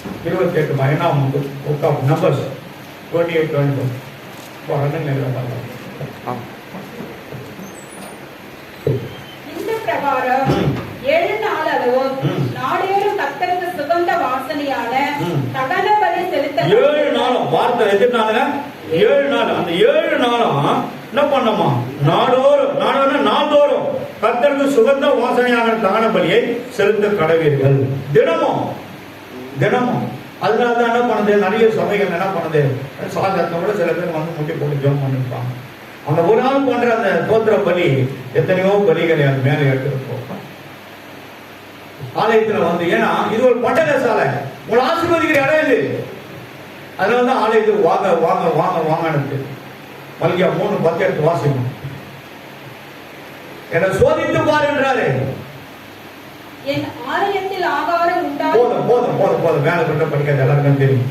28 என்ன book of numbers 28:24 running இந்த பிரகாரம் 7 நாள் அளவும் நாடேறும் கர்த்தருக்கு சுகந்த வாசனையான தகன பலி செலுத்த 7 நாளும் வார்த்தை எதுனால 7 நாள் அந்த 7 நாளும் என்ன பண்ணமா நாடோறும் கர்த்தருக்கு சுகந்த வாசனையான தகன பலியை செலுத்த கடவீர்கள் தினமும். அதனால தான் என்ன பண்ணுது, நிறைய சபைகள் என்ன பண்ணுது, சாதத்தோட சில பேர் வந்து முட்டி போட்டு ஜெபம் பண்ணிருப்பாங்க. அந்த ஒரு நாள் பண்ற அந்த தோத்திர பலி எத்தனையோ பலிகளை அது மேலே எடுத்துருப்போம் ஆலயத்துல வந்து. ஏன்னா இது ஒரு பட்டக சாலை, உங்களை ஆசீர்வதிக்கிற இடம் இது. அதனால தான் ஆலயத்துக்கு வாங்க மல்கியா 3:10 வாசிக்கும். என்னை சோதித்து பாருன்றாரு. என் ஆலயத்தில் ஆகாரம் உண்டாகும். போதும் மேல கொண்டு படிக்காது, எல்லாருக்கும் தெரியும்.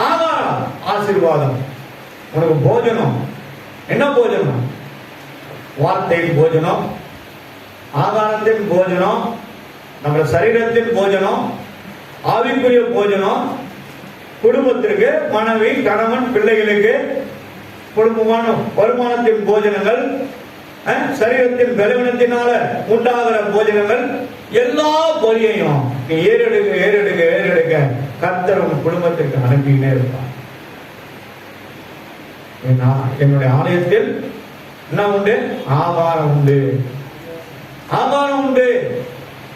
ஆகாரம் ஆசீர்வாதம், உனக்கு போஜனம். என்ன போஜனம்? வார்த்தையின் போஜனம், ஆகாரத்தின் போஜனம், நம்ம சரீரத்தின் போஜனம், ஆவிக்குரிய போஜனம், குடும்பத்திற்கு மனைவி கணவன் பிள்ளைகளுக்கு குடும்பமான வருமானத்தின் போஜனங்கள், சரீரத்தின் பலவீனத்தினால உண்டாகிற போஜனங்கள், எல்லா பொறியையும் நீ ஏறெடுக்க கர்த்தர் உன் குடும்பத்திற்கு அனுப்பினே இருப்பான். என்னுடைய ஆலயத்தில் என்ன உண்டு? ஆகாரம் உண்டு.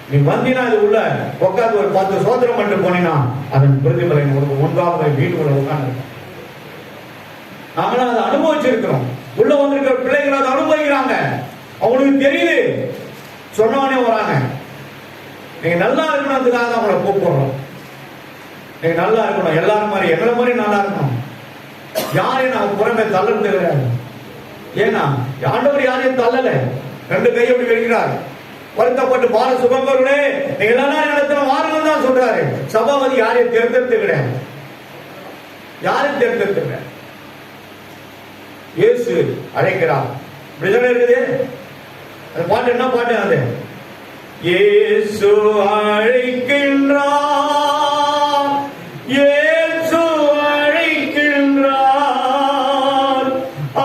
நீ வந்தினா இது உள்ள உட்காந்து ஒரு 10 சோதனம் பண்ணி போனீங்கன்னா அதன் பிரதிபலன் உனக்கு முன்பாக வீட்டுக்குள்ள உட்காந்து. நாங்களும் அதை அனுபவிச்சிருக்கிறோம். உள்ள வந்திருக்கிற பிள்ளைகள் அதை அனுபவிக்கிறாங்க. அவங்களுக்கு தெரியுது, சொன்னவனே வராங்க. நீங்க நல்லா இருக்கணும்ன்றதுக்காக தான் அவங்களை கூப்பிடுறோம். நீங்க நல்லா இருக்கணும், எல்லாரும் மாதிரி எங்களை மாதிரி நல்லா இருக்கணும். யாரையும் நாங்க புறமே தள்ளது கிடையாது. ஏன்னா ஆண்டவர் யாரையும் தள்ளல, 2 கையை அப்படி வைக்கிறார். வருத்தப்பட்டு பார சுகங்களே நீங்க எல்லாரும் இடத்துல வாருங்கள் தான் சொல்றாரு. சபாபதி யாரையும் தேர்ந்தெடுத்து கிடையாது, யாரும் தேர்ந்தெடுத்து கிடையாது. இயேசு அழைக்கிறார். இப்படிதானே இருக்குது அந்த பாட்டு. என்ன பாட்டு அது? இயேசு அழைக்கின்றார், இயேசு அழைக்கின்றார்,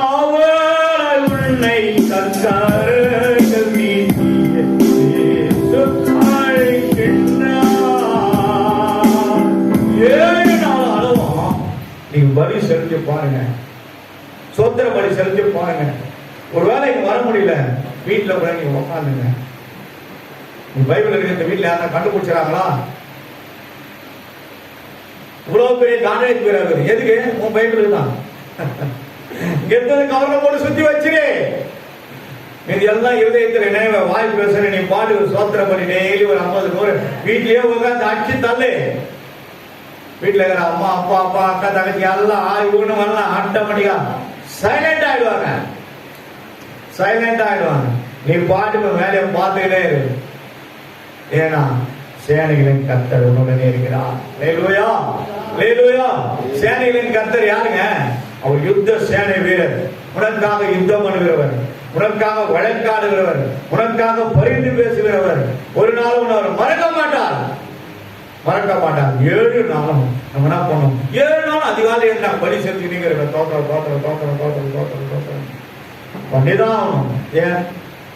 அவர் உன்னை கர்த்தருக்கு இயேசு அழைக்கின்றார். 7 நாள் அளவும் நீங்க பலி செலுத்தி பாருங்க, சோத்திர பலி செலுத்தி பாருங்க. ஒருவேளை இங்க வர முடியல, வீட்டுல கூட நீங்க உட்காந்துங்க. பைபிள் இருக்கிற வீட்டுல யாரா கண்டுபிடிச்சாங்களா? இவ்வளவு பெரிய கான்ட்ராக்ட் பேராது எதுக்கு? உன் பைபிள் தான் எத்தனை கவர்ல போட்டு சுத்தி வச்சிரு. இது எல்லாம் இருதயத்தில் நினைவ வாய் பேசுற நீ பாடு சோத்திர பலி டெய்லி ஒரு 50-100 வீட்லயே உட்காந்து அடிச்சு தள்ளு. வீட்டுல இருக்கிற அம்மா அப்பா அக்கா தங்கச்சி எல்லாம் ஆய்வுன்னு வரலாம், ஆட்டோமேட்டிக்கா சைலண்ட் ஆயிடுவாங்க. நீ பாட்டுக்கு வேலையை பார்த்துக்கிட்டே இரு. ஏன்னா சேனைகளின் கர்த்தர் உன்னுடனே இருக்கிறார். அல்லேலூயா, அல்லேலூயா. சேனைகளின் கர்த்தர் யாருங்க? அவர் யுத்த சேனை வீரர். உனக்காக யுத்தம் பண்ணுகிறவர், உனக்காக வழக்காடுகிறவர், உனக்காக பரிந்து பேசுகிறவர். ஒரு நாள் உன்னை அவர் மறக்க மாட்டார். 7 நாளும் நம்ம என்ன பண்ணணும்? 7 நாள் அதிகாலையில் நான் பலி செலுத்தினீங்க தோட்டம் பண்ணிதான் ஆகணும். ஏன்?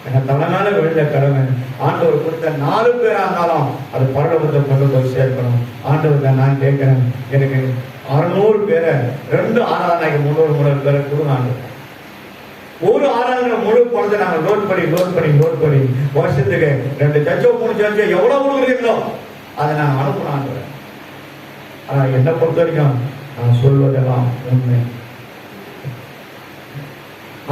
எனக்கு தலைமையில விழுந்த கடமை. ஆண்டவர் கொடுத்த 4 பேரா இருந்தாலும் அது பரலோகத்தை கொண்டு போய் சேர்க்கணும். ஆண்டவர் நான் கேட்கிறேன், எனக்கு 600 பேரை 2 ஆராதனைக்கு 300 பேரை கொடுங்க. ஒரு ஆராதனை முழு பணத்தை நாங்க லோட் பண்ணி வருஷத்துக்கு 2 சர்ச்சோ 3 சர்ச்சோ எவ்வளவு கொடுக்குறீங்களோ அதை நான் அனுப்பணும். ஆனா என்னை பொறுத்த வரைக்கும் நான் சொல்வதெல்லாம் உண்மை.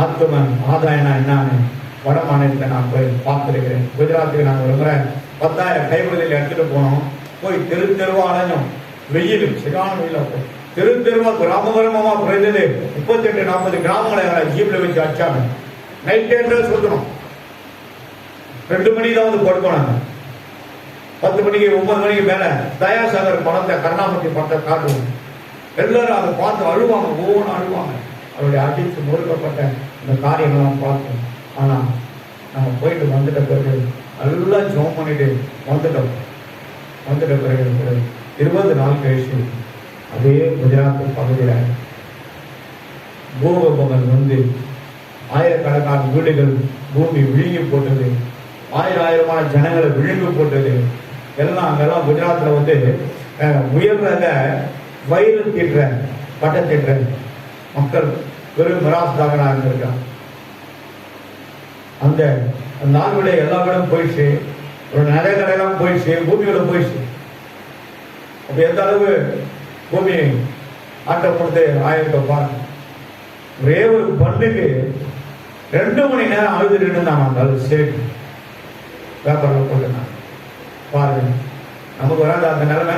ஆத்மன் ஆதாயனா என்னன்னு வட மாநிலத்தை நான் போய் பார்த்துருக்கிறேன். குஜராத்துக்கு நாங்கள் ஒரு முறை 10,000 கைவிடுதல் எடுத்துட்டு போனோம். போய் தெருவா அலைஞ்சோம். வெயில், சரியான வெயில போய் தெருவா கிராமமா குறைந்தது 38-40 கிராமங்களை ஜீப்ல வச்சு அடிச்சாங்க. நைட் டைம்ல சுத்தணும். 2 மணிக்கு தான் வந்து படுக்கணும். 10 மணிக்கு 9 மணிக்கு மேல தயாசாகர் படத்தை, கருணாமூர்த்தி படத்தை காட்டுவோம். எல்லாரும் அதை பார்த்து அழுவாங்க, ஒவ்வொன்றும் அழுவாங்க. அவருடைய அடித்து முறுக்கப்பட்ட இந்த காரியங்கள்லாம் பார்த்தோம். ஆனா நம்ம போயிட்டு வந்துட்ட பிறகு எல்லாம் ஜோம் பண்ணிட்டு வந்துட்ட பிறகு 20 நாள் கழிச்சு அதே குஜராத் பகுதியில் பூகம்பங்கள் வந்து ஆயிரக்கணக்கான வீடுகள் பூமி விழுங்கி போட்டது, ஆயிரமான ஜனங்களை விழுங்கி போட்டது. எல்லாம் அங்கெல்லாம் குஜராத்தில் வந்து உயர்றத வயிறு திட்டுற பட்டை திட்டுற மக்கள் வெறும் மிராஸ்தாகனா இருந்திருக்காங்க. அந்த நாள் விட எல்லா விடம் போயிடுச்சு, ஒரு நிறைய கடையெல்லாம் போயிடுச்சு, பூமியோட போயிடுச்சு. அப்ப எந்த அளவு பூமி ஆட்டப்படுத்து ஆயிருக்கப்பாங்க. ஒரே ஒரு பண்ணுக்கு 2 மணி நேரம் அழுதுட்டு இருந்தாங்க. அந்த சரி பேப்பர்ல போட்டுனாங்க. பாருங்க, நமக்கு வராது அந்த நிலைமை.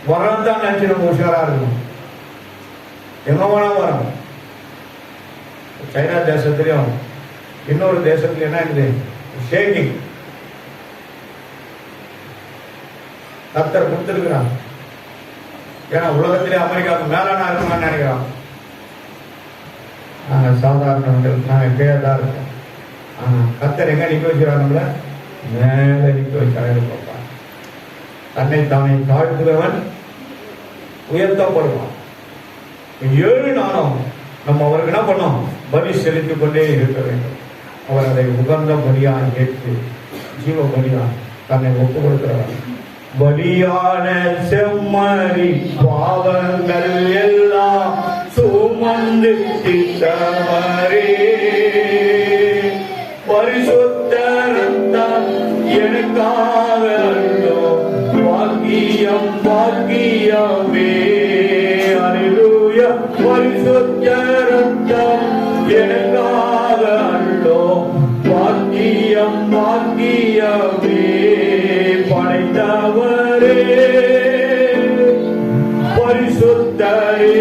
வரும் தான் நினைச்சு நம்ம உஷாரா இருக்கணும். எங்க வேணா வரும். சைனா தேசத்திலையும் இன்னொரு தேசத்துல என்ன இருக்குது, ஷேக்கிங் கர்த்தர் கொடுத்திருக்கிறான். ஏன்னா உலகத்திலே அமெரிக்காவுக்கு மேலானா இருக்கணும்னு நினைக்கிறான். நாங்க சாதாரணவர்கள், நாங்க கீழே தான் இருக்கோம். ஆனா கர்த்தர் எங்க நிக்க வச்சுறாங்க, நம்மள மேல நிக்க வச்சாரு. தன்னை தானே தாழ்த்துகிறவன் உயர்த்தப்படுவான். 7 நாளும் நம்ம அவருக்கு என்ன பண்ணோம், பலி செலுத்திக் கொண்டே இருக்க வேண்டும். அவர் அதை உகந்த பலியாய் ஏற்று ஜீவ பலியாய் தன்னை ஒப்பு கொடுக்கிறவர். பலியான செம்மறி பாவங்கள் எல்லாம் சுமந்து தீர்த்தவரே, பரிசுத்த ரத்தம் எனக்காக அருளோ, பாக்கியம் பாக்கியமே. அல்லேலூயா. பரிசுத்த ரத்தம் எனக்காக அருளோ, பாக்கியம் பாக்கியமே. படைத்தவரே பரிசுத்தரே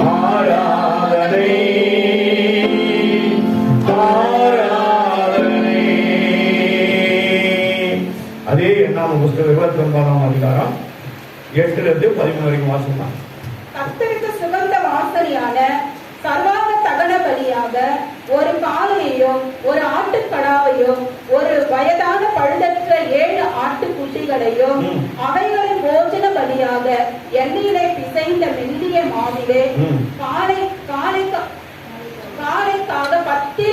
ஆராதனை ஆராதனை. அதே 8ஆம் புஸ்தகம் 29ஆம் அதிகாரம் 8-13 வரைக்கும் வாசிக்கலாம். கர்த்தருக்கு சுகந்த வாசனையான சர்வாங்க தகன பலியாக ஒரு காளையையும் ஒரு ஆட்டுக்கடாவையும் ஒரு வயதான பழுதற்ற 7 ஆட்டுக்குட்டிகளையும் அவைகளின் போஜன பலியாக எண்ணெயிலே பிசைந்த மெல்லிய மாவிலே காளைக்காக 10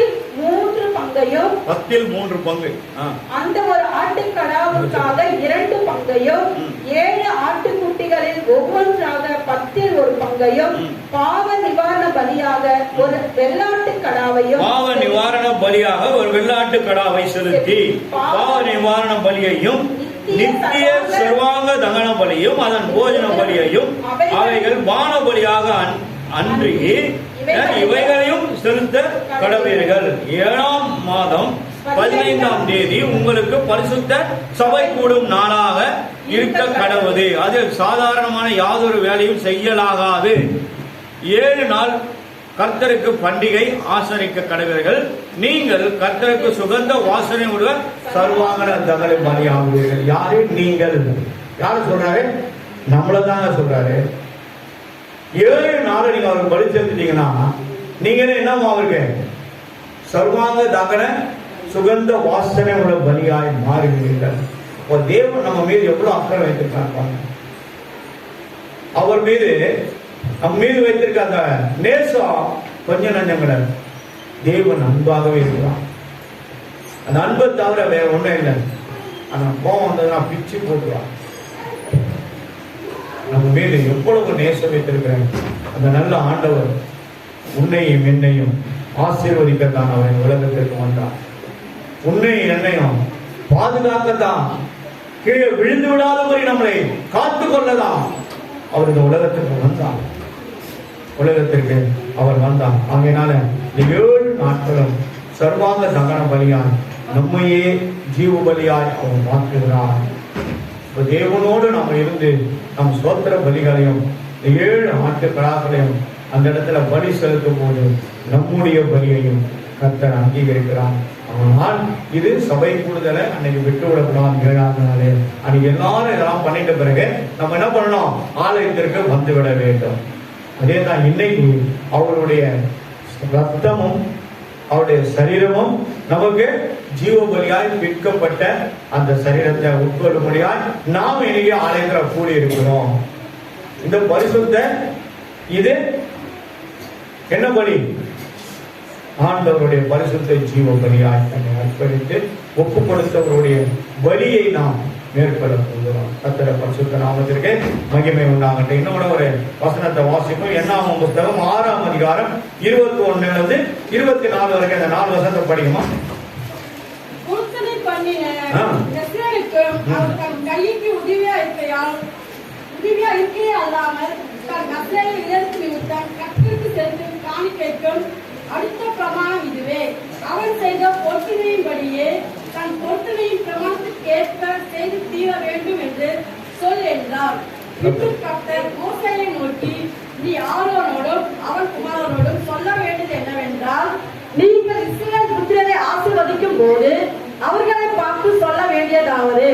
பங்கையும் 10 பங்கு, அந்த ஒரு ஆட்டுக்கடாவுக்காக 2 பங்கையும் 7 ஆட்டுக்குட்டிகளில் ஒவ்வொன்றாக 10 பங்கையும் பாவ நிவாரண பலியாக ஒரு வெள்ளாட்டு கடாவையும் செலுத்தி பாவ நிவாரண பலியையும் நித்திய சர்வாங்க தகன பலியும் அதன் போஜன பலியையும் அவைகள் பான பலியாக அன்றி இவைகளையும் செலுத்த கடவீர்கள். 7ஆம் மாதம் 15ஆம் தேதி உங்களுக்கு பரிசுத்த சபை கூடும் நாளாக இருக்க கடவுது. அதில் சாதாரணமான யாதொரு வேலையும் செய்யலாகாது. 7 நாள் கர்த்தருக்கு பண்டிகை ஆசரிக்க கடவீர்கள். நீங்கள் கர்த்தருக்கு சுகந்த வாசனை உள்ள சர்வாங்க தகன பலியாகுவீர்கள். யாரு? நீங்கள். யாரு சொல்றாரு? நம்மளதாங்க சொல்றாரு. 7 நாள் நீங்க அவருக்கு பலி செலுத்திட்டீங்கன்னா நீங்க என்னமா அவருக்கு சர்வாங்க தகன சுகந்த வாசனை உள்ள பலியாய் மாறுகிறீர்கள். தேவன் நம்ம மீது எவ்வளவு அக்கறை வைத்திருக்காங்க. அவர் மீது நம்ம மீது வைத்திருக்க அந்த நேசம் கொஞ்சம் நஞ்சம் கிடையாது. தேவன் அன்பாகவே இருக்கிறான். அந்த அன்பை தவிர வேற ஒன்றும் இல்லை. அந்த கோபம் வந்ததுன்னா பிச்சு போட்டுருவான். நம்ம மீது எவ்வளவு நேசம் வைத்திருக்கிறேன் அந்த நல்ல ஆண்டவர் உன்னையும் என்னையும் ஆசீர்வதிக்கத்தான் அவன் உலகத்திற்கு வந்தான். உன்னையும் என்னையும் பாதுகாக்கத்தான், கீழே விழுந்து விடாதபடி நம்மளை காத்து கொள்ளதான் அவர் இந்த உலகத்திற்கு வந்தான். உலகத்திற்கு அவர் வந்தான். ஆகையினால 7 நாட்களும் சர்வாங்க தகன பலியாய் நம்மையே ஜீவ பலியாய் அவர் மாற்றுகிறார். தேவனோடு நாம் இருந்து நம் சோத்திர பலிகளையும் 7 ஆட்டுக்கடாக்களையும் அந்த இடத்துல பலி செலுத்தும் போது நம்முடைய பலியையும் கர்த்தர் அங்கீகரிக்கிறார். ஆனால் இது சபை கூடுதலை அன்னைக்கு விட்டு விடக்கூடாது. 7ஆம் நாளே அன்னைக்கு எல்லாரும் இதெல்லாம் பண்ணிட்ட பிறகு நம்ம என்ன பண்ணணும், ஆலயத்திற்கு வந்து விட வேண்டும். அதே தான் இன்னைக்கு அவருடைய ரத்தமும் அவருடைய சரீரமும் நமக்கு ஜீவ பலியாய் விற்கப்பட்ட அந்த சரீரத்தை உட்கொள்ளும்படியாய் நாம் இன்னைக்கு ஆலயத்தில் கூடி இருக்கிறோம். இந்த பரிசுத்த இது என்ன பலி? ஆண்டவருடைய பரிசுத்த ஜீவ பலியாய் தன்னை அர்ப்பணித்து ஒப்பு கொடுத்தவருடைய பலியை நாம் மேற்கொள்ள போகிறோம். கர்த்தருடைய பரிசுத்த நாமத்திற்கு மகிமை உண்டாகட்டும். இன்னொரு ஒரு வசனத்தை வாசிப்போம். என்னாகும் புத்தகம் 6ஆம் அதிகாரம் 21 24 வரைக்கும் அந்த 4 வசனத்தை படிக்குமா? பொருத்தனை பண்ணின இஸ்ரவேலுக்கு அவர் தம் கைக்கு உதவியா இருக்கையே அல்லாமல் தன் நசரேய இதற்கு நிமித்தம் கர்த்தருக்கு செலுத்தும் காணிக்கைக்கும் அடுத்த பிரமாணம் இதுவே. அவன் செய்த பொருத்தனையின்படியே தன் பொருத்தனையின் பிரமாணத்துக்கு ஏற்ப செய்து தீர வேண்டும் என்று சொல் என்றார். பின்பு கர்த்தர் மோசேயை நோக்கி, நீ ஆரோனோடும் அவன் குமாரரோடும் சொல்ல வேண்டியது என்னவென்றால், நீங்கள் இஸ்ரவேல் புத்திரரை ஆசீர்வதிக்கும் போது அவர்களை பார்த்து சொல்ல வேண்டியதாவது,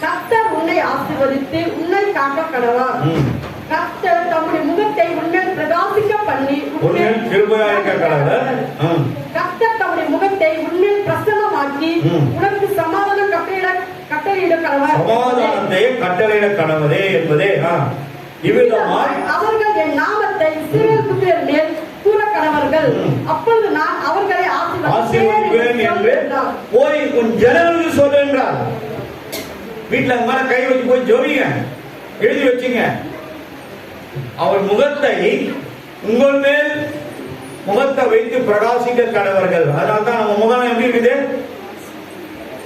கர்த்தர் உன்னை ஆசீர்வதித்து உன்னை காக்க கடவார். கர்த்தர் தம்முடைய முகத்தை உன்னில் பிரகாசிக்க பண்ணி கர்த்தர் தம்முடைய முகத்தை உன்னில் பிரசன்னமாக்கி உனக்கு சமாதானம் கட்டளையிட கடவார். சமாதானத்தை கட்டளையிட கடவுளே என்பதே அவர்கள் என் நாமத்தை இஸ்ரவேல் புத்திரர் மேல் கூற கடவர்கள். அப்பொழுது நான் அவர்களை ஆசீர்வதிப்பேன் என்று போய் உன் ஜனங்களுக்கு சொல்ல என்றார். வீட்டுல மேல கை வச்சு போய் ஜோதிங்க, எழுதி வச்சுங்க. அவர் முகத்தை உங்கள் மேல் முகத்தை வைத்து பிரகாசிக்க கடவர்கள். அதனால தான் நம்ம முகம் எப்படி இருக்குது?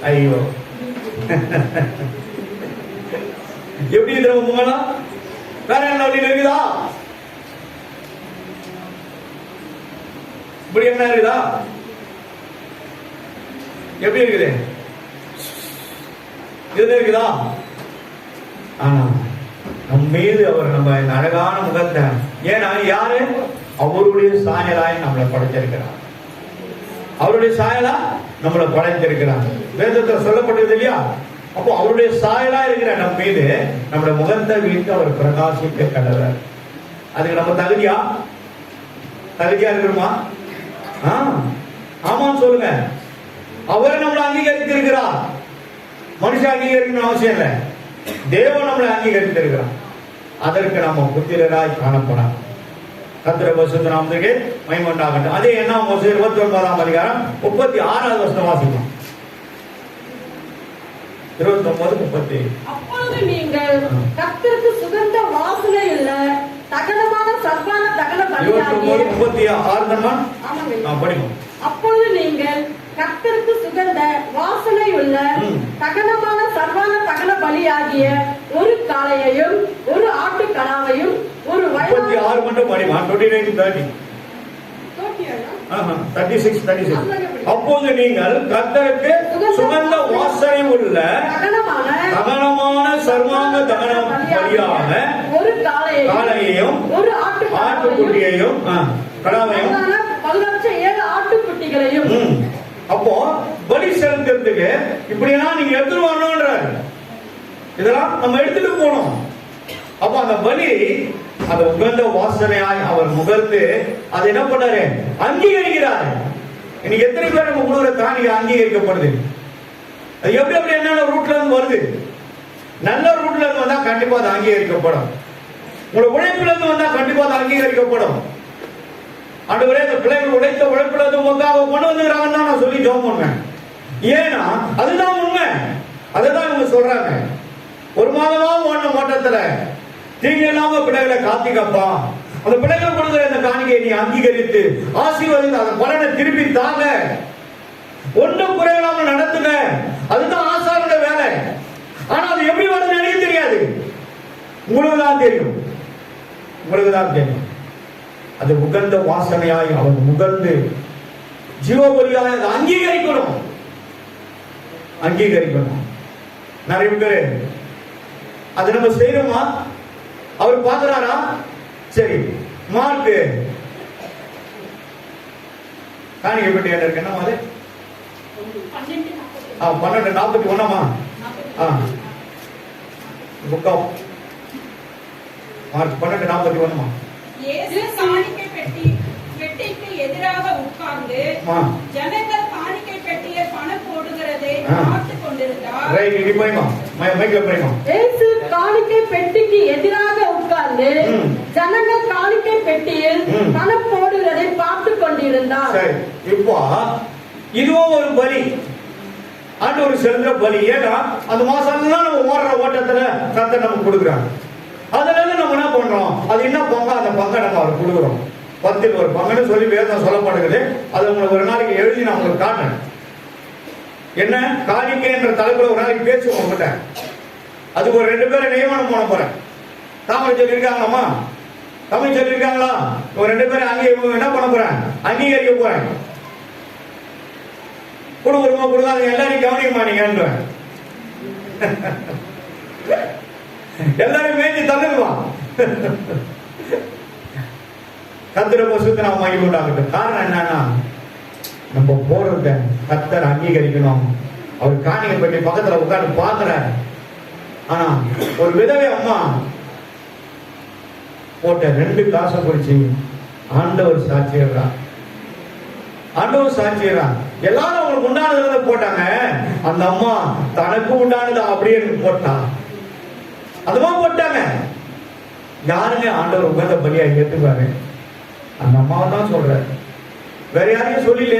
ஐயோ, எப்படி இருக்கிற முகம்? வேற என்ன அப்படி இருக்குதா? இப்படி என்ன இருக்குதா? எப்படி இருக்குது? இது இருக்குதா? ஆனா நம் மீது அவர் நம்ம அழகான முகத்தை, ஏன்னா யாரு? அவருடைய சாயலாய் நம்மளை படைச்சிருக்கிறார். அவருடைய சாயலா நம்மளை படைத்திருக்கிறார். வேதத்தில் சொல்லப்பட்டது இல்லையா? அப்போ அவருடைய சாயலா இருக்கிற நம் மீது நம்முடைய முகத்தை வைத்து அவர் பிரகாசிக்க கடவர். அதுக்கு நம்ம தகுதியா இருக்கிறோமா? ஆமான்னு சொல்லுங்க. அவரை நம்மளை அங்கீகரித்திருக்கிறார். மனுஷன் அங்கீகரிக்கணும் அவசியம் இல்லை. தேவன் நம்மளை அங்கீகரித்திருக்கிறார். அதற்கு நம்ம புத்திரராய் காணப்படும். கர்த்தருடைய பரிசுத்த நாமத்துக்கு மகிமை உண்டாகட்டும். அதே என்ன 29ஆம் அதிகாரம் 36வது வசனம் வாசிக்கலாம். 29:30. அப்பொழுது நீங்கள் கர்த்தருக்கு சுகந்த வாசனையுள்ள தகனமான சர்வான தகன பலியாகிய 36 படிக்கும். அப்பொழுது நீங்கள் கர்த்தருக்கு சுகந்த வாசனையுள்ள தகனமான சர்வான தகன பலியாகிய ஒரு காளையையும் ஒரு ஆட்டுக்கடாவையும் ஒரு 36 மட்டும் படிமா. 29:30. 36. அப்போது நீங்கள் கர்த்தருக்கு சுகந்த வாசனை உள்ள தகனமான சர்வாங்க தகன பலியாக ஒரு காளையையும் ஒரு ஆட்டுக்குட்டியையும் கடாவையும் 7 ஆட்டுக்குட்டிகளையும். அப்போ பலி செலுத்துறதுக்கு இப்படியெல்லாம் நீங்க எடுத்துட்டு வரணும்ன்றாரு. இதெல்லாம் நம்ம எடுத்துட்டு போனோம். அப்ப அந்த பலி அந்த உகந்த வாசனையாய் அவர் முகர்ந்து அதை என்ன பண்ணாரு? அங்கீகரிக்கிறாரு. இன்னைக்கு எத்தனை பேர் நம்ம கொடுக்குற காணிக்கை அங்கீகரிக்கப்படுது? அது எப்படி என்னென்ன ரூட்ல இருந்து வருது? நல்ல ரூட்ல இருந்து வந்தா கண்டிப்பா அது அங்கீகரிக்கப்படும். உங்களோட உழைப்புல இருந்து வந்தா கண்டிப்பா அது அங்கீகரிக்கப்படும். ஆண்டவரே, இந்த பிள்ளைகள் உழைத்த உழைப்புல இருந்து உங்களுக்காக கொண்டு வந்துக்கிறாங்கன்னு தான் நான் சொல்லி ஜெபம் பண்ணுவேன். ஏன்னா அதுதான் உண்மை. அதுதான் இவங்க சொல்றாங்க. ஒரு மாதமா ஓடின ஓட்டத்துல தீங்கு இல்லாம பிள்ளைகளை காத்திக்கப்பா. அந்த பிள்ளைகள் கொடுக்கிற இந்த காணிக்கையை நீ அங்கீகரித்து ஆசீர்வதித்து அந்த பலனை திருப்பி தாங்க, ஒன்றும் குறையில்லாம நடத்துங்க. அதுதான் ஆசாரோட வேலை. ஆனா அது எப்படி வருதுன்னு எனக்கு தெரியாது. உங்களுக்கு தான் தெரியும். அது உகந்த வாசனையாய் அவன் முகர்ந்து ஜீவபலியாய் அதை அங்கீகரிக்கணும். நிறைய பேர் அது நம்ம செய்யறோமா? அவர் பாக்குறாரா? சரி, மார்க்கு காணிக்கை பெட்டி என்ன இருக்கு? என்ன அது 12:41. Book of Mark 12:41. இயேசு காணிக்கை பெட்டிக்கு எதிராக உட்கார்ந்து ஜனங்கள் காணிக்கை பெட்டியை பணம் போடுகிறதை பார்த்து கொண்டிருந்தார். இயேசு காணிக்கை பெட்டிக்கு எதிராக உட்கார்ந்து ஜனங்கள் காணிக்கை பெட்டியில் பணம் போடுகிறதை பார்த்து கொண்டிருந்தார். இப்போ இதுவும் ஒரு பலி, ஆண்டவர் செலுத்துற பலி. ஏன்னா அந்த மாசம் நம்ம ஓடுற ஓட்டத்துல கர்த்தர் நமக்கு கொடுக்குறாங்க. அதுல இருந்து நம்ம என்ன பண்றோம், அது என்ன பங்கு, அந்த பங்கை நம்ம அவருக்கு கொடுக்குறோம். 10ல் ஒரு பங்குன்னு சொல்லி வேதம் சொல்லப்படுகிறது. அது உங்களுக்கு ஒரு நாளைக்கு எழுதி நான் உங்களுக்கு காட்டுறேன். என்ன காணிக்கை என்ற தலைப்புல ஒரு நாளைக்கு பேசுவோம் உங்ககிட்ட. அதுக்கு ஒரு 2 பேரை நியமனம் பண்ண போறேன். தமிழ் சொல்லியிருக்காங்களாமா? தமிழ் சொல்லியிருக்காங்களா? ஒரு 2 பேரை என்ன பண்ண போறேன், அங்கீகரிக்க போறேன். கொடுக்குறோமா கொடுக்காத எல்லாரையும் கவனிக்குமா நீங்க? எல்லாரும் மேய்ச்சி தந்துடுவான். கர்த்தர் பசுத்த நாம் மகிமை உண்டாகட்டும். காரணம் என்னன்னா, நம்ம போறத கர்த்தர் அங்கீகரிக்கணும். அவர் காணிக்கை பெட்டி பக்கத்துல உட்கார்ந்து பாக்குறாரு. ஆனா ஒரு விதவை அம்மா போட்ட 2 காசை குறிச்சு ஆண்டவர் சாட்சியறார். ஆண்டவர் சாட்சியறார். எல்லாரும் அவங்களுக்கு உண்டானதை போட்டாங்க. அந்த அம்மா தனக்கு உண்டானது அப்படியே போட்டா. அதுவும் போட்டாங்க. யாருமே ஆண்டவர் உகந்த பலியா ஏத்துக்காரு? அந்த அம்மாவை தான் சொல்றாரு, வேற யாரையும் சொல்லல.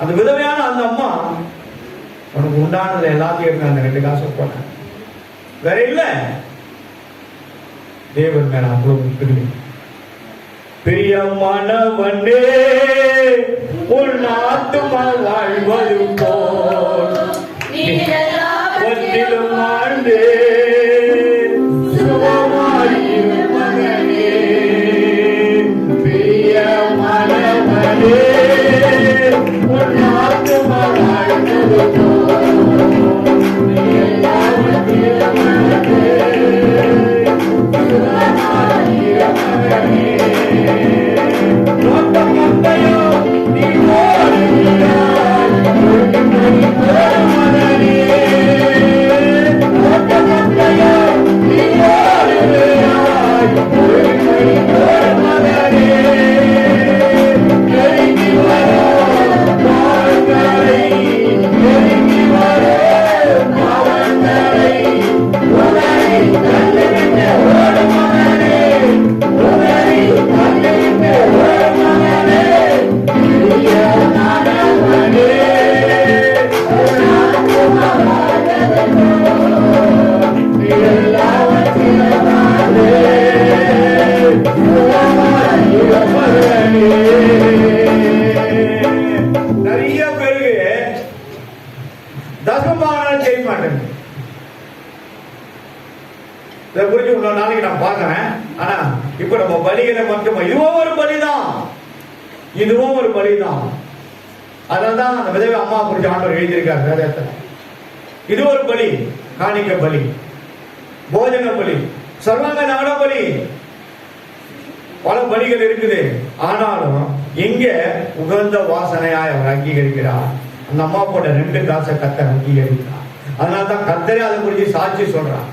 அந்த விதவையான அந்த அம்மா உனக்கு உண்டானது எல்லாத்தையும் இருக்கு, அந்த 2 காசு போட்டாங்க, வேற இல்ல. தேவன் மேல அவ்வளவு பிரியமானவனே, உன் ஆத்துமா வாழ்வது போல் ஒன்றிலும் ஆண்டு சுகமாயிரு மகனே. பிரியமானவனே, உன் ஆத்துமா வாழ்வது போல் சுகமாயிரு மகனே. நிறைய பேருக்கு தசமபாகம் செய்ய மாட்டேங்க. இதை குறித்து இன்னொரு நாளைக்கு நான் பார்க்கிறேன். ஆனா இப்ப நம்ம பலிகளை மட்டும், இதுவும் ஒரு பலிதான், இதுவும் ஒரு பலிதான். அதனால்தான் அந்த விதவை அம்மா குறித்து ஆண்டவர் எழுதியிருக்கார் வேதத்துல. இது ஒரு பலி, காணிக்க பலி, போஜன பலி, சர்வாங்க நாட பலி, பல பலிகள் இருக்குது. ஆனாலும் எங்க உகந்த வாசனையாய் அவர் அங்கீகரிக்கிறார். அந்த அம்மா போட்ட 2 காசை கர்த்தர் அங்கீகரிக்கிறார். அதனால்தான் கர்த்தரே அதை குறித்து சாட்சி சொல்றார்.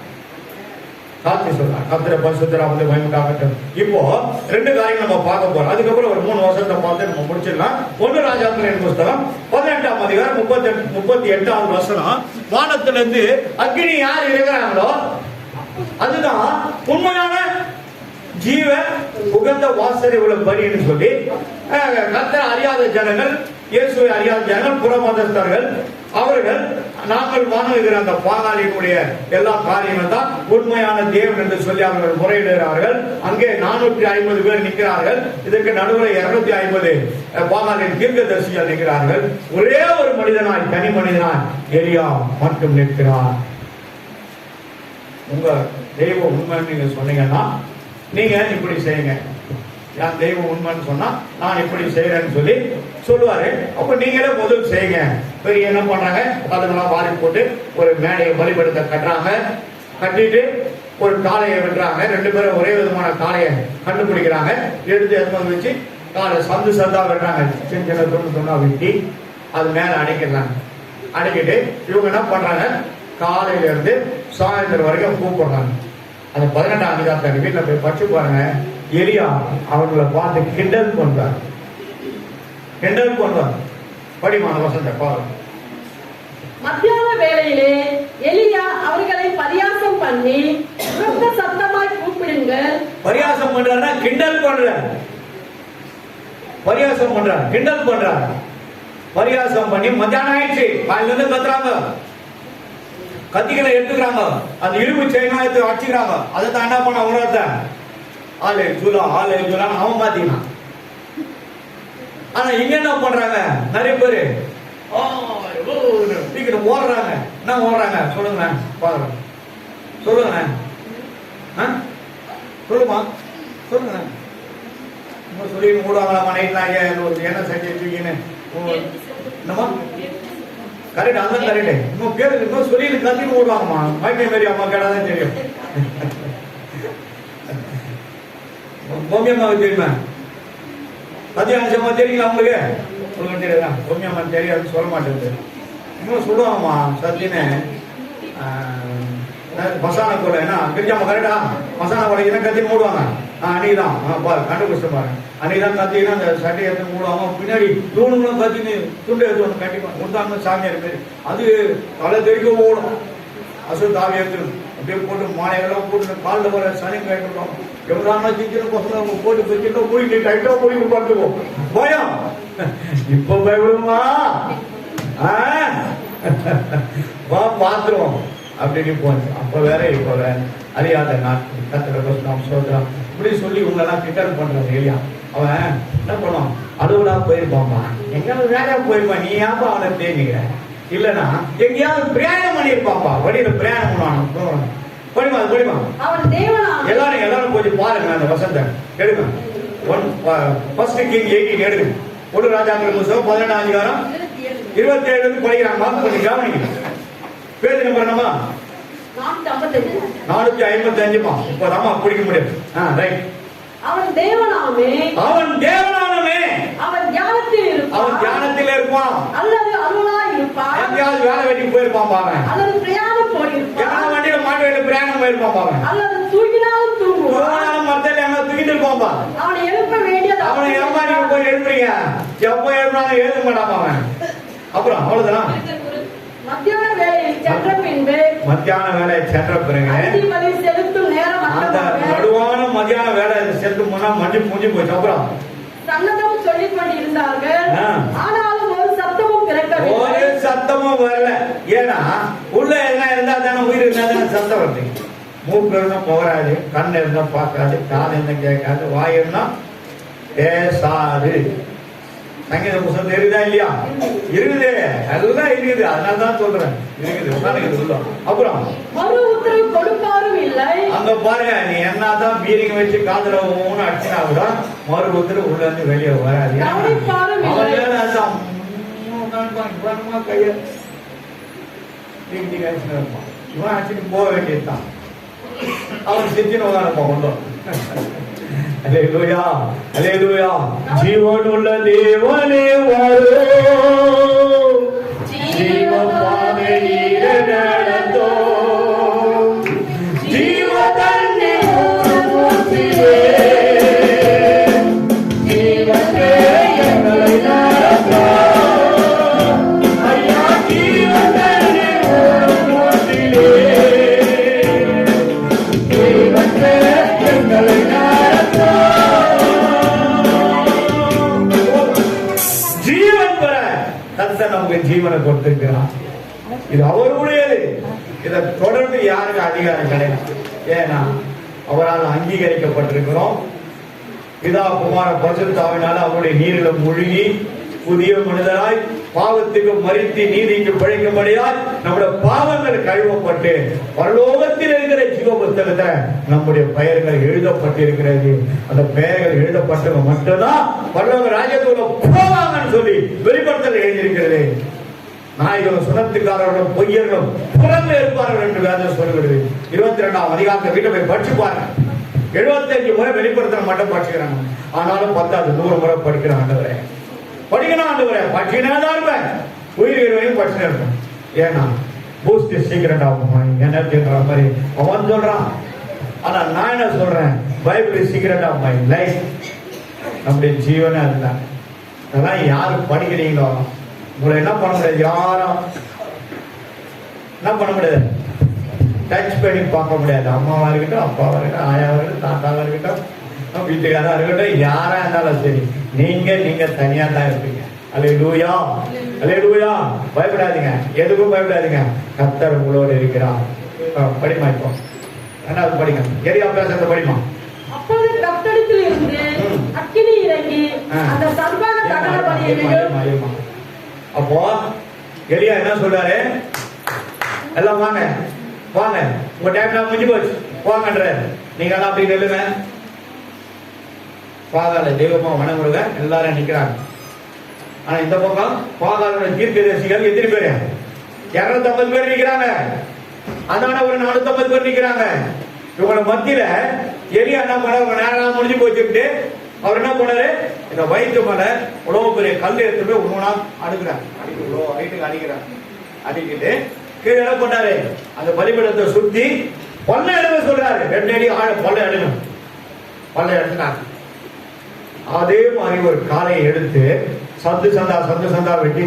கர்த்தரை பரிசுத்தரா வந்து மகிமைக்காகட்டும். இப்போ 2 காரியங்கள் நம்ம பார்க்க போறோம். அதுக்கப்புறம் ஒரு 3 வருஷத்தை பார்த்து நம்ம முடிச்சிடலாம். 1 ராஜாக்களின் புஸ்தகம் 18ஆம் அதிகாரம் 38வது வசனம். வானத்திலிருந்து அக்கினி யார் இருக்கிறாங்களோ அதுதான் உண்மையான ஜீவ உகந்த வாசனை உள்ள பலின்னு சொல்லி, கர்த்தரை அறியாத ஜனங்கள், இயேசுவை அறியாத ஜனங்கள், புறமதஸ்தர்கள், அவர்கள் நாங்கள் வணங்குகிற அந்த பாகாலினுடைய எல்லா காரியங்கள் தான் உண்மையான தேவன் என்று சொல்லி அவர்கள் முறையிடுகிறார்கள். அங்கே 450 பேர் நிற்கிறார்கள். இதற்கு நடுவில் 250 பாகாலின் தீர்க்கதரிசிகள் நிற்கிறார்கள். ஒரே ஒரு மனிதனாய், தனி மனிதனாய் எலியா மட்டும் நிற்கிறார். உங்க தெய்வம் உண்மைன்னு நீங்க சொன்னீங்கன்னா நீங்க இப்படி செய்யுங்க, என் தெய்வம் உண்மைன்னு சொன்னா நான் இப்படி செய்யறேன்னு சொல்லி சொல்லுவாரு. அப்ப நீங்களே முதல் செய்யுங்க. பெரிய என்ன பண்றாங்க, அதெல்லாம் வாரி போட்டு ஒரு மேடையை பலிபடுத்த கட்டுறாங்க. கட்டிட்டு ஒரு காளையை வெட்டுறாங்க. 2 பேரும் ஒரே விதமான காளையை கண்டுபிடிக்கிறாங்க. எடுத்து எதுவும் வச்சு காலை சந்து சந்தா வெட்டுறாங்க. சின்ன சின்ன துண்டு வெட்டி அது மேல அடைக்கிறாங்க. அடைக்கிட்டு இவங்க என்ன பண்றாங்க, காலையில இருந்து சாயந்தரம் வரைக்கும் கூப்பிடுறாங்க. அந்த 18ஆம் அதிகாரத்தை வீட்டில் போய் படிச்சு பாருங்க. எலியா அவர்களை பார்த்து கிண்டல் பண்றார். படிமான வசந்த பாரு. மத்தியான வேளையிலே எலியா அவர்களை பரியாசம் பண்ணி உரத்த சத்தமாய் கூப்பிடுங்கள். பரியாசம் பண்றாருன்னா கிண்டல் பண்றார். கிண்டல் பண்றார். பரியாசம் பண்ணி மத்தியானம் ஆயிடுச்சு, காலையில இருந்து கத்துறாங்க, கத்திகளை எடுத்துக்கிறாங்க, அந்த இரும்பு செயினா எடுத்து அடிச்சுக்கிறாங்க. அதை தான் என்ன பண்ண உணர்த்த ஆளு ஜூலா அவன் பாத்தீங்கன்னா. ஆனா இங்க என்ன பண்றாங்க, நிறைய பேரு ஓடுறாங்க. என்ன ஓடுறாங்க சொல்லுங்க, பாருங்க சொல்லுங்க, சொல்லுமா சொல்லுங்க. சொல்லி மூடுவாங்களாமா நைட்லாம் என்ன செஞ்சு என்னமா கரெக்ட், அதான் கரெக்ட். இன்னும் பேரு இன்னும் சொல்லி கத்தின்னு ஓடுவாங்கம்மா. மைக்கை மாரி அம்மா கேட்டாதான் தெரியும். பொம்மியம்மாவுக்கு தெரியுமா? சத்தியானிச்சம்மா தெரியுங்களா உங்களுக்கு? சொல்லுங்க தெரியாதா? பொம்மியம்மா தெரியாது சொல்ல மாட்டேங்குது. இன்னும் சொல்லுவாங்கம்மா சத்தியன்னு மசாலா கூட என்ன கிரிஜாமா கரெக்டா? மசாலா கூட என்ன கத்தி மூடுவாங்க. அன்னைக்குதான் கண்டுபிடிச்சு பாருங்க. அன்னைக்குதான் கத்தினா அந்த சட்டையை எடுத்து மூடுவாங்க. பின்னாடி தூணுங்களும் கத்தின்னு துண்டை எடுத்து ஒன்று கண்டிப்பா கொடுத்தாங்க சாமியார் பேர். அது தலை தெரிக்க ஓடும். அசல் தாவி எடுத்து அப்படியே போட்டு மாலையெல்லாம் போட்டு காலில் வர சனி கேட்டுருக்கோம். எவ்வளோ சீக்கிரம் பசங்க போட்டு வச்சுட்டு போயிட்டு டைட்டா போயிட்டு பார்த்துவோம். பயம் இப்ப பயப்படுமா? பாத்துருவோம் அப்படின்னு போச்சு. அப்ப வேற இப்ப வேற அறியாத நாட்கள் கத்திர சோதரம் இப்படி சொல்லி உங்களெல்லாம் கிண்டல் பண்றது இல்லையா? அவன் என்ன பண்ணுவான், அலுவலா போயிருப்பான்பா, எங்கேயாவது வேலையா போயிருப்பான். நீ ஏன்பா அவனை தேடிக்கிற? இல்லன்னா எங்கேயாவது பிரயாணம் பண்ணிருப்பாப்பா, வழியில பிரயாணம் பண்ணுவான். படிமா எல்லாரும் கொஞ்சம் பாருங்க. அந்த வசந்த எடுங்க. 1 King 18 எடுங்க. ஒரு ராஜாக்கள் புத்தகம் 18ஆம் அதிகாரம் 27 படிக்கிறாங்க. கொஞ்சம் கவனிங்க. பேஜ் நம்பர் என்னமா? 455மா. இப்பதாமா பிடிக்க முடியும். ரைட். அவன் தேவனாமே அவன் தியானத்தில் இருப்பான் அல்லது அலுவலாய் இருப்பான். எங்கேயாவது வேலை வெட்டி போயிருப்பான் பாவன், அல்லது பிரயாணம் போயிருப்பான், வண்டியில மாட்டு வண்டியில பிரயாணம் போயிருப்பான் பாவன், அல்லது தூங்கினாலும் தூங்குவான், மரத்தில் எங்க தூக்கிட்டு இருப்பான்பா. அவனை எழுப்ப வேண்டியது அவனை ஏமா நீங்க போய் எழுப்புறீங்க? எப்ப எழுப்பினாலும் எழுத மாட்டான் அவன். அப்புறம் அவ்வளவுதான். மத்தியான வேலையை சென்ற பிறகு செலுத்தும் நேரம் அந்த நடுவான மத்தியான வேலை செலுத்தும் போனா முடிஞ்சு போச்சு. அப்புறம் சன்னதம் சொல்லிக் கொண்டிருந்தார்கள். ஆனாலும் ஒரு சத்தமும் பிறக்கவில்லை. ஒரு சத்தமும் வரல. ஏன்னா உள்ள என்ன இருந்தா தானே உயிர் இருந்தா தானே சத்தம் வருது. மூக்கு இருந்தா போகாது, கண் இருந்தா பார்க்காது, காது இருந்தா கேட்காது, வாய் இருந்தா பேசாது. சங்கீத புத்தகம் தெரியுதா இல்லையா? இருக்குது, எல்லாம் இருக்குது. அதனாலதான் சொல்றேன், இருக்குது. அப்புறம் மறு உத்தரவு கொடுப்பாரும் இல்லை. அங்க பாருங்க, நீ என்னதான் பீரிங்க வச்சு காதுல ஒவ்வொன்னு அடிச்சுனா கூட மறு உத்தரவு உள்ள இருந்து வெளியே வராது. கைய இவன் அடிச்சுட்டு போக வேண்டியதுதான். அவன் செஞ்சுன்னு உட்காரப்பா கொண்டோம். அல்லேலூயா, அல்லேலூயா. ஜீவனுள்ள தேவனே வரோ, ஜீவ பாதையில நடந்தோ, ஜீவ தண்ணி ஊற்றிலே, ஜீவனே எங்களை நடந்தோ. ஐயா ஜீவ தண்ணி ஊற்றிலே, ஜீவனே எங்களை நமக்கு ஜீவனை கொடுத்திருக்கிறார். இது அவருடையது. இதை தொடர்ந்து யாருக்கு அதிகாரம் கிடையாது. ஏன்னா அவரால் அங்கீகரிக்கப்பட்டிருக்கிறோம். பிதா குமார பரிசுத்தாவினால அவருடைய நீரில மூழ்கி புதிய மனிதராய் பாவத்துக்கு மரித்து நீதிக்கு பிழைக்கும்படியால் நம்முடைய பாவங்கள் கழுவப்பட்டு பரலோகத்தில் இருக்கிற ஜீவ புத்தகத்துல நம்முடைய பெயர்கள் எழுதப்பட்டிருக்கிறது. அந்த பெயர்கள் எழுதப்பட்டவங்க மட்டும்தான் பரலோக ராஜ்யத்தோட போவாங்கன்னு சொல்லி வெளிப்படுத்தல் எழுதியிருக்கிறது. நாய்களும் சுனத்துக்காரர்களும் பொய்யர்களும் புறம்பே இருப்பார்கள் என்று வேதம் சொல்கிறது. 22ஆம் அதிகாரத்தை வீட்டை போய் படிச்சு பாருங்க. 75 முறை வெளிப்படுத்தல் மட்டும் படிச்சுக்கிறாங்க. ஆனாலும் 10 100 முறை படிக்கிறாங்க. படிக்கணும் ஆண்டவரே, படிச்சுதான் இருப்பேன். உயிர் வரையும் படிச்சுட்டு இருப்பேன். ஏன்னா பூஸ்ட் சீக்கிரம் ஆகும் என்ன மாதிரி அவன் சொல்றான். ஆனா நான் என்ன சொல்றேன், Bible secret of my life. நம்முடைய ஜீவனை அதுதான். அதெல்லாம் யாரு படிக்கிறீங்களோ உங்களை என்ன பண்ண முடியாது, யாரும் என்ன பண்ண முடியாது, டச் பண்ணி பார்க்க முடியாது. அம்மாவா இருக்கட்டும், அப்பாவா இருக்கட்டும், ஆயாவா இருக்கட்டும், தாத்தாவா இருக்கட்டும், வீட்டுக்காரா இருக்கட்டும், யாரா இருந்தாலும் சரி, நீங்க தனியா தான் இருப்பீங்க. அல்லேலூயா, அல்லேலூயா. பயப்படாதீங்க, எதுக்கும் பயப்படாதீங்க. கர்த்தர் உங்களோடு இருக்கிறார். படிமா இப்போ ரெண்டாவது படிங்க. எரியா பேசுறத படிமா. அப்பொழுது கர்த்தரிடத்தில் இருந்து அக்கினி இறங்கி அந்த சர்வாங்க தகன பலியையும். அப்போ எலியா என்ன சொல்றாரு, எல்லாம் வாங்க வாங்க, உங்க டைம் நான் முடிஞ்சு போச்சு வாங்கன்ற. நீங்க எல்லாம் அப்படி நில்லுங்க, பாதாள தெய்வமா வணங்குங்க. எல்லாரும் நிக்கிறாங்க. ஆனா இந்த பக்கம் பாதாள தீர்க்கதரிசிகள் எத்தனை பேரு? 250 பேர் நிக்கிறாங்க. அதனால ஒரு 450 பேர் நிக்கிறாங்க. இவங்க மத்தியில எலியா என்ன பண்ண, நேரம் முடிஞ்சு போச்சுட்டு அவர் என்ன பண்ணாரு, இந்த வயிற்று மேல உழவு பெரிய கல் எடுத்து போய் ஒண்ணா அடுக்கிறார். அடிக்கிறார். அடிக்கிட்டு கீழே என்ன பண்ணாரு, அந்த பலிபீடத்தை சுத்தி பல்ல எடுக்க சொல்றாரு. 2 அடி ஆழ பல்ல எடுக்கணும். பல்ல எடுத்துனாங்க. அதே மாதிரி ஒரு காலையை எடுத்து சந்து சந்தா வெட்டி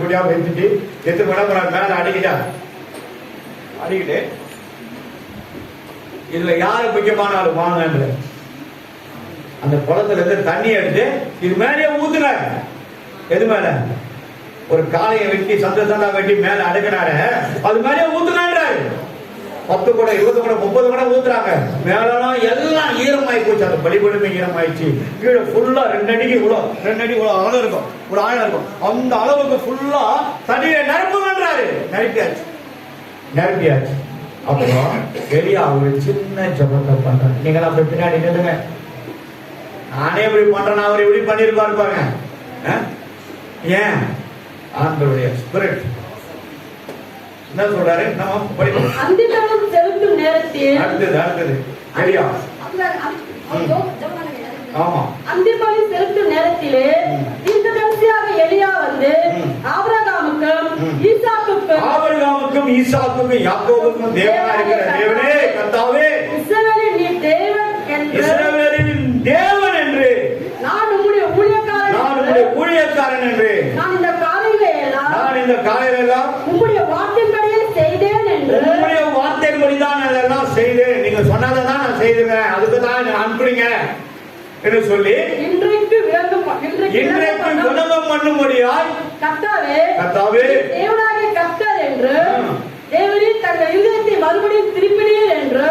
குடியா வெட்டிட்டு எத்தனை மணி நேரம் மேல அடிக்கிட்டார். அடிக்கிட்டு இதுல யாரு முக்கியமான ஆளு வாங்க, அந்த குளத்துல இருந்து தண்ணி எடுத்து இது மேலே ஊத்துனாரு. எது மேல? ஒரு காலையை வெட்டி சந்தா வெட்டி மேல அடுக்கினாரு, அது மேலே ஊத்துனாரு. 10 குடம் 20 குடம் 30 குடம் ஊத்துறாங்க. மேலாம் எல்லாம் ஈரமாயி போச்சு. அந்த பலிபீடமே ஈரமாயிடுச்சு. கீழே ஃபுல்லா 2 அடிக்கு இவ்வளவு ஆழம் இருக்கும், இவ்வளவு ஆழம் இருக்கும். அந்த அளவுக்கு ஃபுல்லா தண்ணியை நிரப்புங்கன்றாரு. நிரப்பியாச்சு. அப்புறம் எலியா ஒரு சின்ன ஜபத்தை பண்றாரு. நீங்க அப்படி பின்னாடி நில்லுங்க. நானே இப்படி பண்றேன், அவர் இப்படி பண்ணிருப்பாரு பாருங்க. ஏன்? ஆண்டவருடைய ஸ்பிரிட் என்ன சொல்றாரு, நம்ம படிப்போம். அந்திமேளம் செலுத்தும் நேரத்தில் அடுத்தது எலியா. ஆமா, அந்திமேளம் செலுத்தும் நேரத்திலே தீர்க்கதரிசியாக எலியா வந்து ஆபிரகாமுக்கும் ஈசாக்குக்கும் யாக்கோபுக்கும் தேவனா இருக்கிற தேவனே, கர்த்தாவே, இஸ்ரவேலின் நீ தேவன் என்று நான் உம்முடைய ஊழியக்காரன் என்று நான் இந்த காலையில எல்லாம் உம்முடைய வார்த்தையின்படியே செய்தேன் என்று. உம்முடைய வார்த்தையின்படி தான் அதெல்லாம் செய்தேன். நீங்க சொன்னதான் நான் செய்தேன், அதுக்கு தான் அனுப்புறீங்க என்று சொல்லி இன்றைக்கு விளங்கம் பண்ணும்படியாய் கர்த்தாவே தேவனாகிய கர்த்தர் என்று தேவரீர் தங்கள் இதயத்தை மறுபடியும் திருப்பினீர் என்று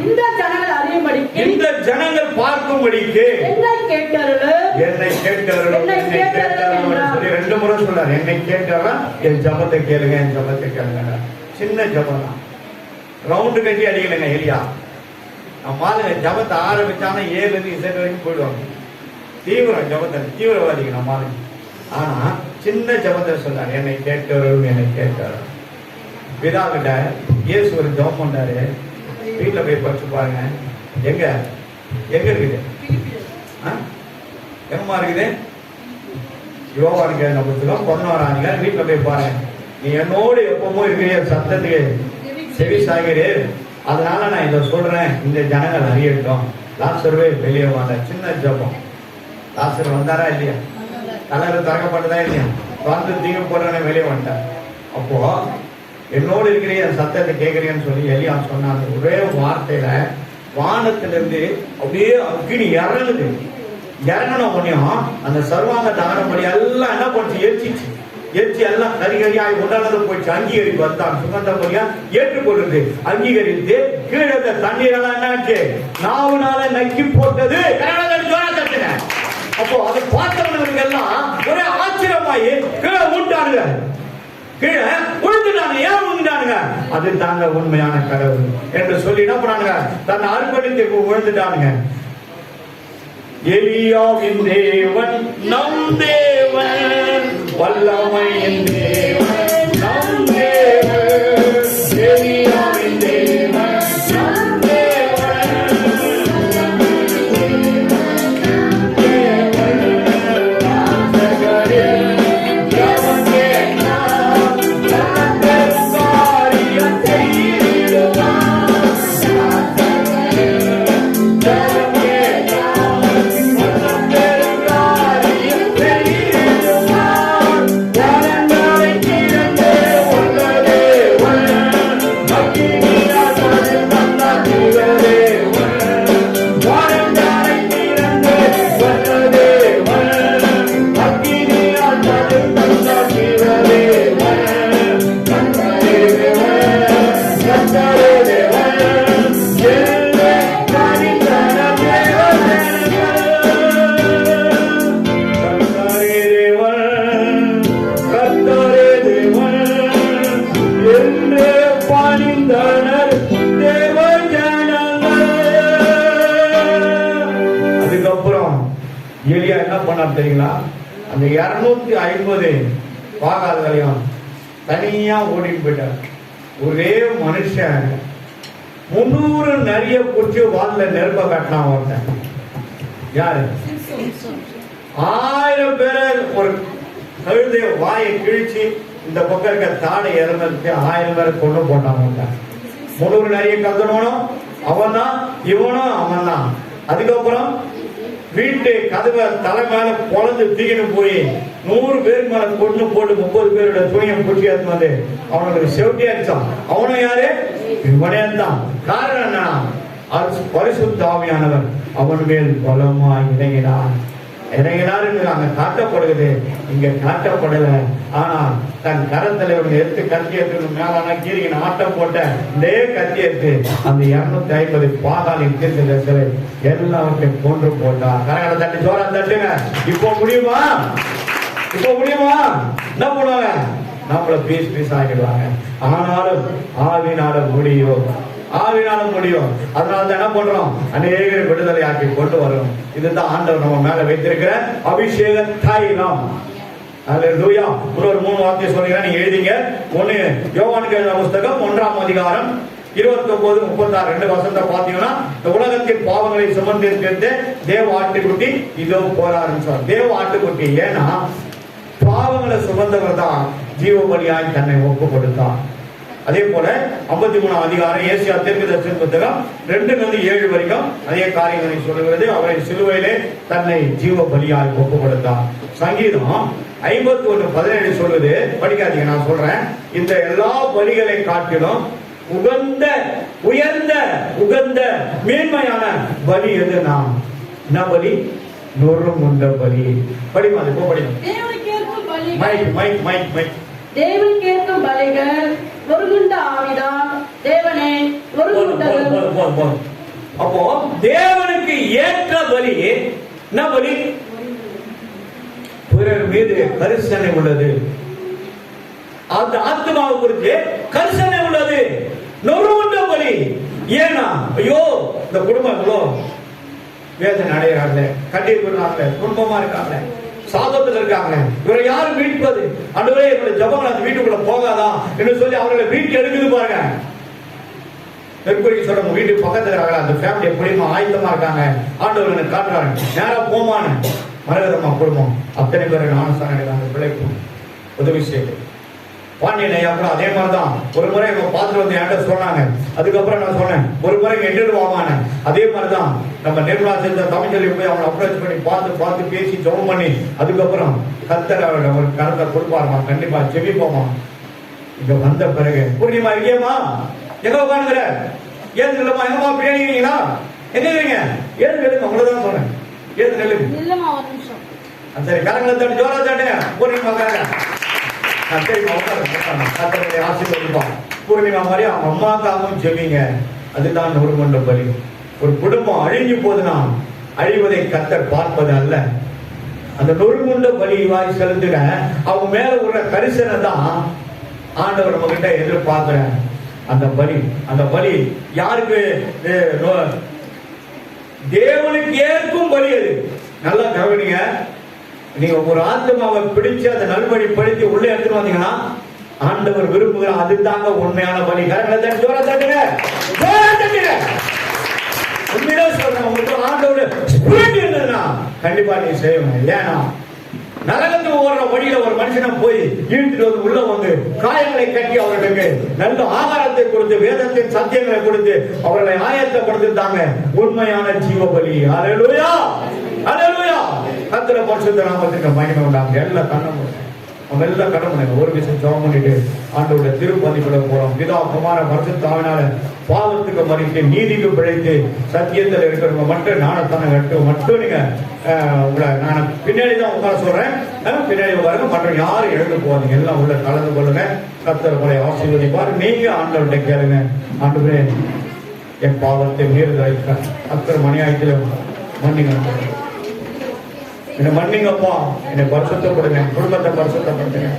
இந்த ஜனங்கள் அறியும்படிக்கு, இந்த ஜனங்கள் பார்க்கும்படிக்கு என்னை கேட்டருளும் 2 முறை சொல்றாரு. என்னை கேட்டாரா, என் ஜபத்தை கேளுங்க, என் ஜபத்தை கேளுங்க. சின்ன ஜபம் தான், ரவுண்டு கட்டி அடிக்கலைங்க எலியா. நம்மால ஜபத்தை ஆரம்பிச்சானா 7 வரைக்கும் போயிடுவாங்க. தீவிரம் ஜபத்தை, தீவிரவாதிக்கு நம்மால. ஆனா சின்ன ஜபத்தை சொல்றாரு, என்னை கேட்டவரும். பிதா கிட்ட இயேசு ஒரு ஜபம் பண்றாரு. வீட்டுல போய் படிச்சு பாருங்க. எங்க இருக்குது? எங்கம்மா இருக்குது? யோவானுக்கு 11 வீட்டுல போய் பாருங்க. நீ என்னோடு எப்பவும் இருக்கிற சத்தத்துக்கு செவி சாகிறேன். அதனால நான் இதை சொல்றேன், இந்த ஜனங்கள் அறியட்டும். லாசருவே வெளியே வந்த சின்ன ஜபம். லாசர் வந்தாரா இல்லையா? கலர் திறக்கப்பட்டதா இல்லையா? வந்து தீங்கு போடுறேன்னு வெளியே வந்துட்டார். அப்போ என்னோடு இருக்கிற என் சத்தத்தை கேட்கிறேன்னு சொல்லி எலியா சொன்ன அந்த ஒரே வார்த்தையில வானத்திலிருந்து அப்படியே அக்கினி இறங்கின உடனேயும் அந்த சர்வாங்க தானப்படி எல்லாம் என்ன பண்ணுச்சு, எரிச்சு எல்லாம் கரிகரியாய் உண்டானது போயிடுச்சு. அங்கீகரிப்பு வந்தான், சுகந்த பொடியா ஏற்றுக்கொள்ளுது. அங்கீகரித்து கீழே தண்ணீரெல்லாம் என்னாச்சு, நாவுனால நக்கி போட்டது. அப்போ அதை பார்த்தவங்களுக்கு எல்லாம் ஒரே ஆச்சரியமாயி கீழே ஊட்டானுங்க, கீழே உழுந்துட்டாங்க. ஏன் உழுந்துட்டானுங்க? அது தாங்க உண்மையான கடவுள் என்று சொல்லி என்ன பண்ணானுங்க, தன்னை அர்ப்பணித்து உழுந்துட்டானுங்க. எலியாவின் தேவன் நம் தேவன், வல்லமையின் தேவன் நம் தேவன். எலியாவின் தேவன் நம் தேவன், Yeah. பண்ணார் தெரியுங்களா? அந்த 250 பாகால்களையும் தனியா ஓடிட்டு போயிட்டார். ஒரே மனுஷன் 300 நிறைய குச்சி வால்ல நெருப்ப கட்டினான் ஒருத்தன். யாரு? 1000 பேரை ஒரு கழுதைய வாயை கிழிச்சு இந்த பக்கம் இருக்க தாடை இறந்ததுக்கு 1000 பேரை கொண்டு போட்டாங்க. 300 நிறைய கத்தனவனும் அவன் தான், இவனும் அவன் தான். அதுக்கப்புறம் வீட்டு கதவை தலை மேல பொழந்து தூக்கிட்டு போய் 100 பேருக்கு மேல கொண்டு போட்டு 30 பேரோட துணியை குச்சி எடுத்து வந்து அவனுக்கு செவட்டி அடிச்சான். அவனும் யாரு? இவனே தான். காரணம் என்ன? பரிசுத்த ஆவியானவர் அவன் மேல் பலமாய் இறங்கினார். அங்க காட்டப்படுகிறது, இங்க காட்டப்படல. ஆனா தன் கரத்துல எடுத்து கத்தி எடுத்து மேலான கீரிங்க ஆட்டம் போட்ட இதே கத்தி எடுத்து அந்த 250 பாகாலின் தீர்க்கதரிசிகளை எல்லாவற்றையும் கொன்று போட்டார். கரங்களை தட்டி ஜோரா தட்டுங்க. இப்போ முடியுமா? இப்போ முடியுமா? என்ன பண்ணுவாங்க? நம்மள பீஸ் பீஸ் ஆகிடுவாங்க. ஆனாலும் ஆவினால முடியும், ஆவினால முடியும். அதனால தான் என்ன பண்றோம்? அநேகரை விடுதலை ஆக்கி கொண்டு வரும். இதுதான் ஆண்டவர் நம்ம மேல வைத்திருக்கிற அபிஷேக தைலம். அல்லேலூயா. ஒரு 3 வார்த்தை சொல்றீங்க, நீங்க எழுதிங்க. 1 யோவானுக்கு எழுதின புத்தகம் 1ஆம் அதிகாரம் 29, 36 2 வசனத்தை பாத்தீங்கன்னா, இந்த உலகத்தின் பாவங்களை சுமந்து இருக்கிறது தேவ ஆட்டுக்குட்டி இதோ போறாருன்னு சொல்ற. தேவ ஆட்டுக்குட்டி. ஏன்னா பாவங்களை சுமந்தவர் தான் ஜீவ பலியாய் தன்னை ஒப்பு கொடுத்தார். அதே போல 53ஆம் அதிகாரம் ஏசியா தீர்க்கதரிசி புத்தகம் 2-7 வரைக்கும் அதே காரியங்களை சொல்லுகிறது. அவரை சிலுவையிலே தன்னை ஜீவ பலியாய் ஒப்பு கொடுத்தார். சங்கீதம் 51:17 சொல்லுது. படிக்காதீங்க, நான் சொல்றேன். இந்த எல்லா பலிகளை காட்டிலும் உகந்த உயர்ந்த உகந்த மேன்மையான பலி எதுனா என்ன பலி? நொறுங்குண்ட பலி. படிமா, அது படிமா. Mic mic mic mic. தேவன் கேட்கும் பலிகள் நொறுங்குண்ட ஆவிதான். தேவனே நொறுங்குண்ட. அப்போ தேவனுக்கு ஏற்ற பலி என்ன பலி? பிறர் மீது கரிசனை உள்ளது. அந்த ஆத்மாவை குறித்து கரிசனை உள்ளது. நொறுங்குண்ட பலி. ஏன்னா ஐயோ இந்த குடும்பம் இவ்வளோ வேதனை அடைகிறாங்க, கண்ணீர் விடுறாங்க, குடும்பமா இருக்காங்க, சாதத்தில் இருக்காங்க, இவரை யாரும் மீட்பது? ஆண்டவரே என்னுடைய ஜெபங்கள் அந்த வீட்டுக்குள்ள போகாதா என்று சொல்லி அவர்களை வீட்டு எடுக்குது பாருங்க. நெருக்கடிக்கு சொல்ற வீட்டுக்கு பக்கத்துல இருக்காங்க, அந்த ஃபேமிலி எப்படிமா ஆயத்தமா இருக்காங்க, ஆண்டவர் எனக்கு காட்டுறாங்க. நேரா போமான மரகதமா குடும்பம் அத்தனை பேரை நானும் அந்த பிள்ளைக்கு உதவி செய்யுது. பாண்டியன் ஐயா கூட அதே மாதிரிதான். ஒரு முறை பார்த்துட்டு வந்து என்கிட்ட சொன்னாங்க. அதுக்கப்புறம் நான் சொன்னேன், ஒரு முறை எட்டு வாங்க. அதே மாதிரிதான் நம்ம நிர்மலா சேர்ந்த தமிழ்ச்சொல்லி போய் அவங்களை அப்ரோச் பண்ணி பார்த்து பேசி ஜெபம் பண்ணி அதுக்கப்புறம் கர்த்தர் அவரோட ஒரு கருத்தை கொடுப்பாருமா, கண்டிப்பா செவிப்போமா. இங்க வந்த பிறகு பூர்ணிமா இருக்கியம்மா, எங்க உட்காந்துங்கிற? ஏது இல்லம்மா, எங்கம்மா பிரியாணி இருக்கீங்களா? எங்க இருக்கீங்க? ஏது நெல்லுங்க, உங்களதான் சொன்னேன். ஏது நெல்லுங்க. சரி, கரங்களை தட்டு ஜோரா தட்டுங்க. பூர்ணிமா பூர்ணிமா மாதிரி அவங்க அம்மாக்காகவும் செவிங்க. அதுதான் நொறுங்குண்ட பலி. ஒரு குடும்பம் அழிஞ்சு போதுனா அழிவதை கர்த்தர் பார்ப்பது அல்ல, அந்த நொறுங்குண்ட பலி வாரி செலுத்துக. அவங்க மேல உள்ள கரிசனை தான் ஆண்டவர் நம்ம கிட்ட எதிர்பார்க்கிற அந்த பலி. அந்த பலி யாருக்கு? தேவனுக்கு ஏற்கும் பலி. அது நல்லா கவனிங்க. நீங்க ஒரு ஆத்மாவை பிடிச்சு அதை நல்வழி படுத்தி உள்ளே எடுத்துட்டு வந்தீங்கன்னா ஆண்டவர் விரும்புகிற அதுதாங்க உண்மையான பலி. ஜோரா தட்டுங்க, ஜோரா தட்டுங்க. உண்மையிலே சொல்றேன், உங்களுக்கு ஆண்டோட ஸ்பிரிட் இருந்ததுன்னா கண்டிப்பா நீ செய்யணும். ஏன்னா நரகத்துக்கு ஓடுற வழியில ஒரு மனுஷனை போய் இழுத்துட்டு வந்து உள்ள வந்து காயங்களை கட்டி அவர்களுக்கு நல்ல ஆகாரத்தை கொடுத்து வேதத்தின் சத்தியங்களை கொடுத்து அவர்களை ஆயத்தப்படுத்திருந்தாங்க உண்மையான ஜீவ பலி. அல்லேலூயா, அல்லேலூயா. கர்த்தர் பரிசுத்த நாமத்துக்கு மகிமை உண்டாங்க. எல்லாம் கண்ண நம்ம எல்லாம் கடன் பண்ணுங்க. ஒரு விஷயம் ஜெபம் பண்ணிட்டு ஆண்டவருடைய திருப்பதிக்குள்ள போறோம். பிதா குமார பரிசுத்த ஆவியானவரால பாவத்துக்கு மறித்து நீதிக்கு பிழைத்து சத்தியத்தில் இருக்கிறவங்க மட்டும் ஞானத்தான கட்டு மட்டும் நீங்க உங்களை நான் பின்னாடி தான் உட்கார சொல்றேன். பின்னாடி உட்காருங்க. மற்ற யாரும் எழுந்து போவாதீங்க. எல்லாம் உள்ள கலந்து கொள்ளுங்க. கர்த்தர் உங்களை ஆசீர்வதிப்பார். நீங்க ஆண்டவர்கிட்ட கேளுங்க, ஆண்டவரே என் பாவத்தை மீறுதல் கர்த்தர் மணியாயத்தில் மன்னிங்க, என்னை மன்னிங்கப்பா, என்னை பரிசுத்தப்படுங்க, குடும்பத்தை பரிசுத்தப்படுத்துங்க.